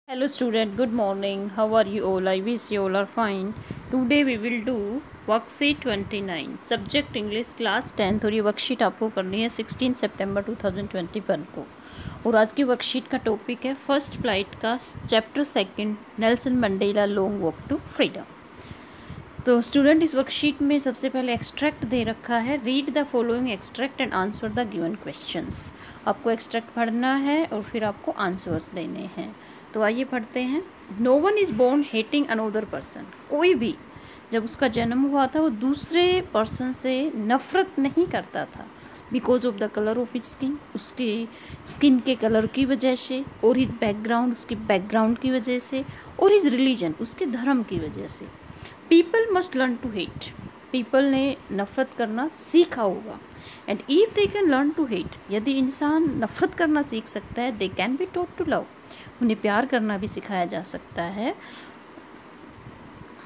Hello student, good morning. How are you all? I wish you all are fine. Today we will do worksheet 29 subject English class 10 और ये worksheet आपको करनी है 16 सितंबर 2021 को। और आज की वर्कशीट का टॉपिक है फर्स्ट फ्लाइट का chapter second Nelson Mandela long walk to freedom. तो स्टूडेंट इस वर्कशीट में सबसे पहले एक्सट्रैक्ट दे रखा है। Read the following extract and answer the given questions. आपको एक्सट्रैक्ट पढ़ना है और फिर आपको आंसर्स देने हैं। तो आइए पढ़ते हैं। No one is born hating another person. कोई भी जब उसका जन्म हुआ था वो दूसरे पर्सन से नफ़रत नहीं करता था because of the colour of skin, उसके स्किन के कलर की वजह से, और हिज बैकग्राउंड, उसके बैकग्राउंड की वजह से, और हिज रिलीजन, उसके धर्म की वजह से। People must learn to hate. People ने नफ़रत करना सीखा होगा। And if they can learn to hate, यदि इंसान नफ़रत करना सीख सकता है, they can be taught to love, उन्हें प्यार करना भी सिखाया जा सकता है।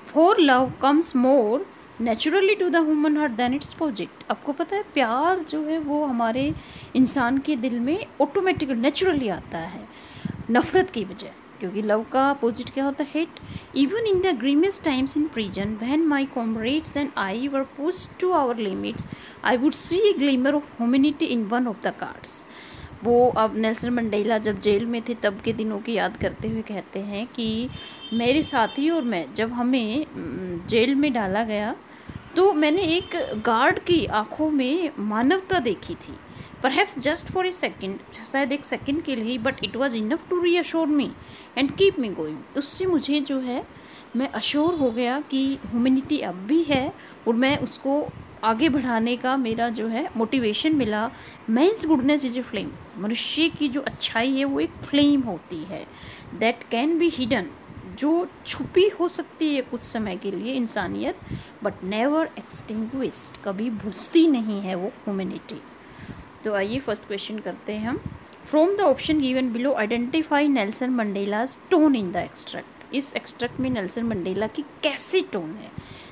For love comes more naturally to the human heart than its project. आपको पता है प्यार जो है वो हमारे इंसान के दिल में ऑटोमेटिकली नेचुरली आता है नफ़रत की बजाय, क्योंकि लव का अपोजिट क्या होता है? Hate. Even in the grimmest times in prison when my comrades and I were pushed to our limits I would see a glimmer of humanity in one of the guards. वो अब Nelson Mandela जब jail में थे तब के दिनों की याद करते हुए कहते हैं कि मेरे साथी और मैं जब हमें जेल में डाला गया तो मैंने एक गार्ड की आंखों में मानवता देखी थी। Perhaps just for a second, शायद एक सेकेंड के लिए, but it was enough to reassure me and keep me going. उससे मुझे जो है मैं अश्योर हो गया कि ह्यूमैनिटी अब भी है और मैं उसको आगे बढ़ाने का मेरा जो है मोटिवेशन मिला। Man's goodness is a flame. मनुष्य की जो अच्छाई है वो एक फ्लेम होती है दैट कैन बी हिडन, जो छुपी हो सकती है कुछ समय के लिए इंसानियत, बट नेवर एक्सटिंग्विश्ड, कभी बुझती नहीं है वो ह्यूमैनिटी। तो आइए फर्स्ट क्वेश्चन करते हैं हम। From the option given below identify Nelson Mandela's tone in the extract. इस एक्सट्रैक्ट में नेल्सन मंडेला की कैसी टोन है?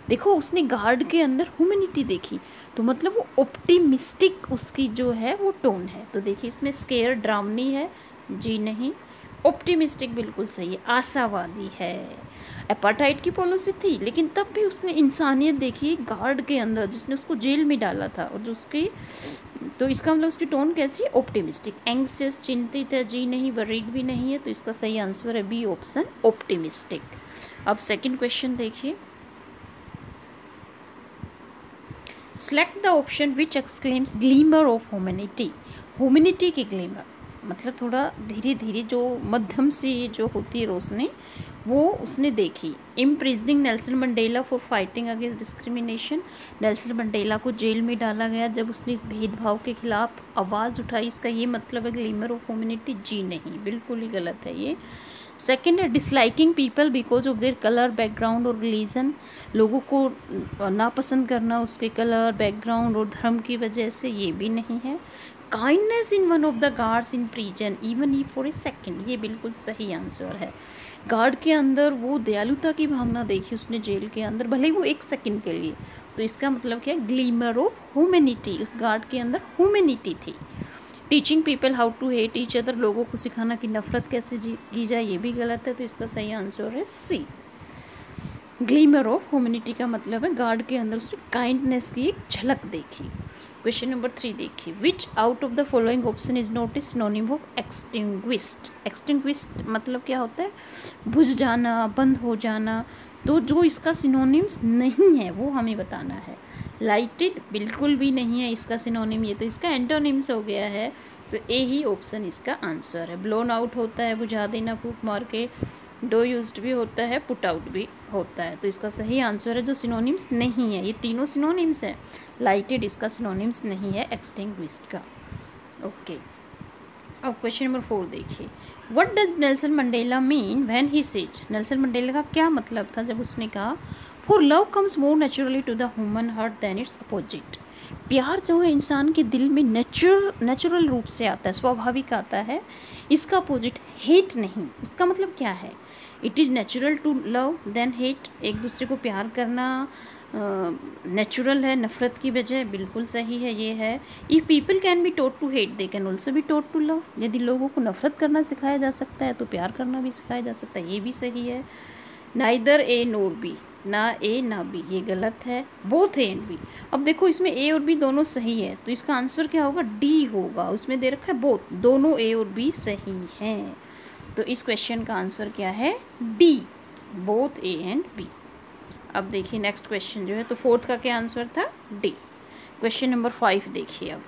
देखो, उसने गार्ड के अंदर ह्यूमैनिटी देखी, तो मतलब वो ऑप्टिमिस्टिक उसकी जो है वो टोन है। तो देखिए इसमें स्केयर ड्रामनी है, जी नहीं। ऑप्टिमिस्टिक बिल्कुल सही है, आशावादी है। अपार्टाइड की पॉलिसी थी लेकिन तब भी उसने इंसानियत देखी गार्ड के अंदर जिसने उसको जेल में डाला था, और जो उसकी, तो इसका मतलब उसकी टोन कैसी है? ऑप्टिमिस्टिक। एंग्सियस, चिंतित है, जी नहीं। वरीड भी नहीं है, तो इसका सही आंसर है बी ऑप्शन, ऑप्टिमिस्टिक। अब सेकंड क्वेश्चन देखिए। Select the option which exclaims glimmer of humanity. Humanity की ग्लीमर मतलब थोड़ा धीरे धीरे जो मध्यम सी जो होती है रोशनी, वो उसने देखी। Imprisoning Nelson Mandela for fighting against discrimination. Nelson Mandela को जेल में डाला गया जब उसने इस भेदभाव के खिलाफ आवाज़ उठाई। इसका ये मतलब है ग्लीमर ऑफ ह्यूमैनिटी, जी नहीं, बिल्कुल ही गलत है ये। सेकेंड है disliking people because of their colour, background और रिलीजन। लोगों को नापसंद करना उसके कलर, बैकग्राउंड और धर्म की वजह से, ये भी नहीं है। Kindness in one of the guards in prison even he for a second, ये बिल्कुल सही आंसर है। गार्ड के अंदर वो दयालुता की भावना देखी उसने जेल के अंदर, भले ही वो एक सेकेंड के लिए। तो इसका मतलब क्या है? ग्लीमर ऑफ ह्यूमैनिटी, उस गार्ड के अंदर ह्यूमैनिटी थी। Teaching people how to hate each other, लोगों को सिखाना कि नफरत कैसे की जाए, ये भी गलत है। तो इसका सही आंसर है सी। ग्लीमर ऑफ ह्यूमैनिटी का मतलब है गार्ड के अंदर उसने काइंडनेस की एक झलक देखी। क्वेश्चन नंबर 3 देखिए। विच out of the following option is not a synonym of extinguished. Extinguished मतलब क्या होता है? बुझ जाना, बंद हो जाना। तो जो इसका सिनोनिम्स नहीं है वो हमें बताना है। लाइटेड बिल्कुल भी नहीं है इसका सिनोनिम, ये तो इसका एंटोनिम्स हो गया है। तो ए ही ऑप्शन इसका आंसर है। ब्लोन आउट होता है बुझा देना, फूक मार के। डो यूज्ड भी होता है, पुट आउट भी होता है। तो इसका सही आंसर है जो सिनोनिम्स नहीं है। ये तीनों सिनोनिम्स हैं, लाइटेड इसका सिनोनिम्स नहीं है एक्सटिंग्विश्ड का। ओके, अब क्वेश्चन नंबर 4 देखिए। What does Nelson Mandela mean when he says. Nelson Mandela का क्या मतलब था जब उसने कहा for love comes more naturally to the human heart than its opposite. प्यार जो है इंसान के दिल में नेचुरल रूप से आता है, स्वाभाविक आता है। इसका अपोजिट हेट नहीं। इसका मतलब क्या है? It is natural to love than hate. एक दूसरे को प्यार करना नेचुरल है, नफ़रत की बजाय, बिल्कुल सही है, ये है। If people can be taught to hate they can also be taught to love. यदि लोगों को नफ़रत करना सिखाया जा सकता है तो प्यार करना भी सिखाया जा सकता है, ये भी सही है। नाइदर ए नोर बी, ना ए ना बी, ये गलत है। बोथ ए एंड बी, अब देखो इसमें ए और बी दोनों सही है तो इसका आंसर क्या होगा, डी होगा। उसमें दे रखा है बोथ, दोनों ए और बी सही हैं, तो इस क्वेश्चन का आंसर क्या है, D, both A and B. अब देखिए नेक्स्ट क्वेश्चन जो है, तो फोर्थ का क्या आंसर था, डी। क्वेश्चन नंबर 5 देखिए अब।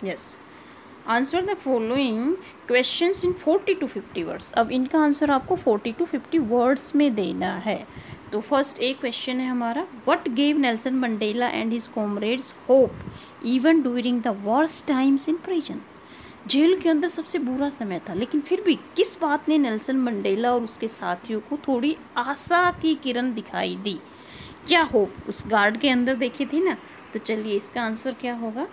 Yes, answer the following questions in 40 to 50 words. अब इनका आंसर आपको 40 to 50 वर्ड्स में देना है। तो फर्स्ट एक क्वेश्चन है हमारा, what gave Nelson Mandela and his comrades hope even during the worst times in prison. Jail के अंदर सबसे बुरा समय था, लेकिन फिर भी किस बात ने नेल्सन मंडेला और उसके साथियों को थोड़ी आशा की किरण दिखाई दी। क्या होप उस गार्ड के अंदर देखी थी ना। तो चलिए इसका आंसर क्या होगा,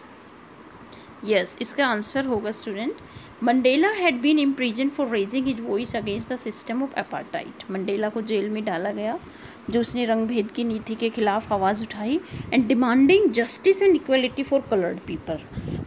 यस, इसका आंसर होगा student, Mandela had been imprison for raising his voice against the system of apartheid. Mandela को जेल में डाला गया जो उसने रंग भेद की नीति के खिलाफ आवाज़ उठाई, and demanding justice and equality for coloured people.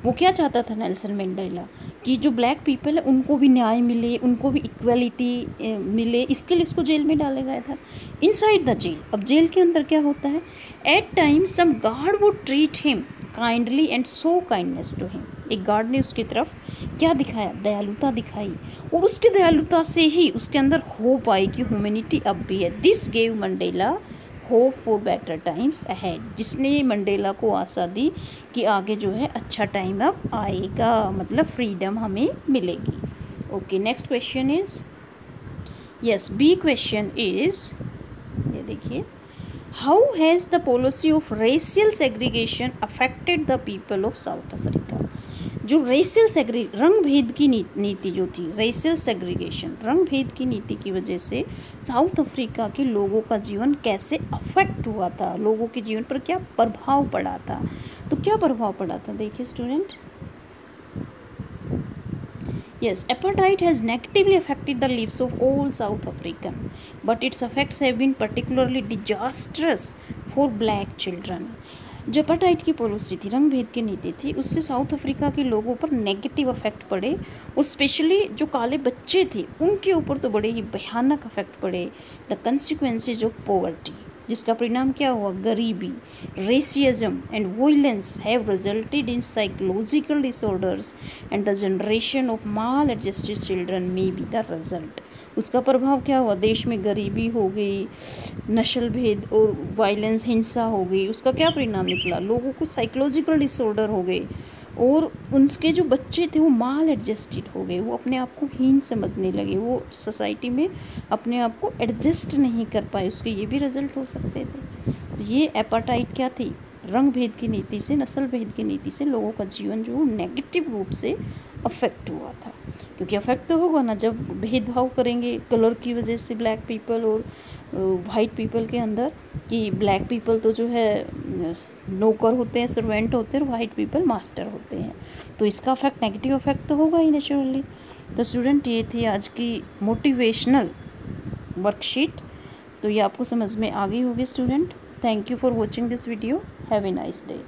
वो क्या चाहता था नेल्सन मंडेला, कि जो ब्लैक पीपल है उनको भी न्याय मिले, उनको भी इक्वलिटी मिले, इसके लिए उसको जेल में डाला गया था। इनसाइड द जेल, अब जेल के अंदर क्या होता है, at times some guard would treat him kindly and show kindness to him. एक गार्ड ने उसकी तरफ क्या दिखाया, दयालुता दिखाई, और उसकी दयालुता से ही उसके अंदर होप आई कि ह्यूमैनिटी अब भी है। This gave Mandela hope for better times ahead, जिसने मंडेला को आशा दी कि आगे जो है अच्छा टाइम अब आएगा, मतलब फ्रीडम हमें मिलेगी। Okay, next question is, yes, B question is, ये देखिए, how has the policy of racial segregation affected the people of South Africa. जो रेशियल रंग भेद की नीति जो थी, रेशियल सेग्रीगेशन, रंग भेद की नीति की वजह से साउथ अफ्रीका के लोगों का जीवन कैसे अफेक्ट हुआ था, लोगों के जीवन पर क्या प्रभाव पड़ा था। तो क्या प्रभाव पड़ा था, देखिए student, yes, apartheid has negatively affected the lives of all South African, but its effects have been particularly disastrous for black children. जो अपार्टाइड की पॉलिसी थी, रंग भेद की नीति थी, उससे साउथ अफ्रीका के लोगों पर नेगेटिव इफेक्ट पड़े, और स्पेशली जो काले बच्चे थे उनके ऊपर तो बड़े ही भयानक इफेक्ट पड़े। द कंसिक्वेंसेज ऑफ पॉवर्टी, जिसका परिणाम क्या हुआ, गरीबी, racism and violence have resulted in psychological disorders and the generation of mall adjusted children may be the result. उसका प्रभाव क्या हुआ, देश में गरीबी हो गई, नस्ल भेद और वायलेंस, हिंसा हो गई। उसका क्या परिणाम निकला, लोगों को साइकोलॉजिकल डिसऑर्डर हो गए, और उनके जो बच्चे थे वो माल एडजस्टेड हो गए, वो अपने आप को हीन समझने लगे, वो सोसाइटी में अपने आप को एडजस्ट नहीं कर पाए। उसके ये भी रिजल्ट हो सकते थे। तो ये अपार्टाइड क्या थी, रंग भेद की नीति से, नस्ल भेद की नीति से लोगों का जीवन जो नेगेटिव रूप से अफेक्ट हुआ था। क्योंकि अफेक्ट तो होगा ना, जब भेदभाव करेंगे कलर की वजह से ब्लैक पीपल और वाइट पीपल के अंदर, कि ब्लैक पीपल तो जो है नौकर होते हैं, सर्वेंट होते हैं, और वाइट पीपल मास्टर होते हैं, तो इसका अफेक्ट, नेगेटिव अफेक्ट तो होगा ही नेचुरली। तो स्टूडेंट, ये थी आज की मोटिवेशनल वर्कशीट। तो ये आपको समझ में आ गई होगी student. Thank you for watching this video. Have a nice day.